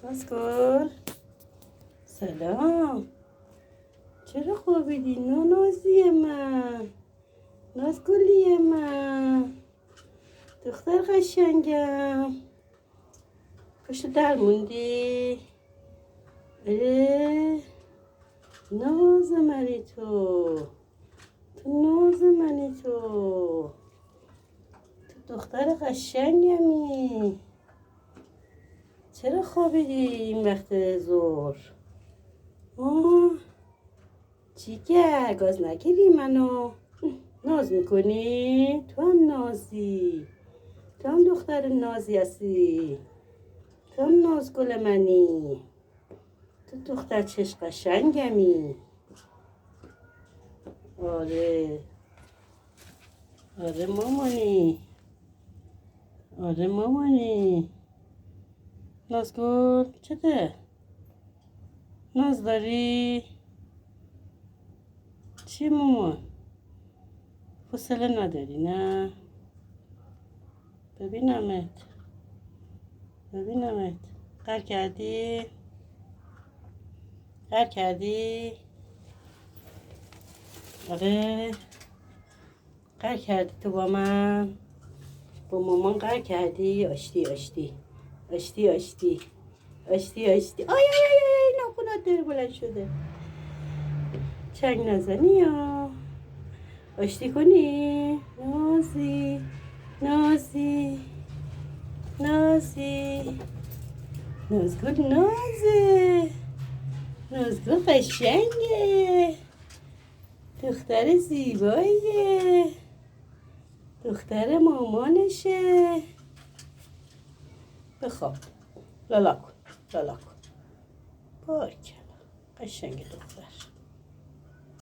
نازگل سلام. چرا خوابیدی نازی من؟ نازگلی من، دختر قشنگم، پشت در موندی؟ ناز منی تو ناز منی تو دختر قشنگمی. چرا خوابیدی این وقت ظهر؟ چیکه گاز نگیری منو؟ ناز میکنی؟ تو هم نازی، تو هم دختر نازی هستی، تو هم نازگل منی، تو دختر چش قشنگمی. آره مامانی، آره مامانی. نازگل چته؟ ناز داری؟ چی مامان؟ حوصله نداری نه؟ ببینمت قهر کردی؟ آره قهر کردی تو با من؟ با مامان قهر کردی؟ آشتی آی ناخونات داره بلند شده. چنگ نزنی یا آشتی کنی؟ نازی نازگل نازگل قشنگه، دختر زیباییه، دختر مامانشه. بخواب لالا کن باریکلا قشنگ دختر.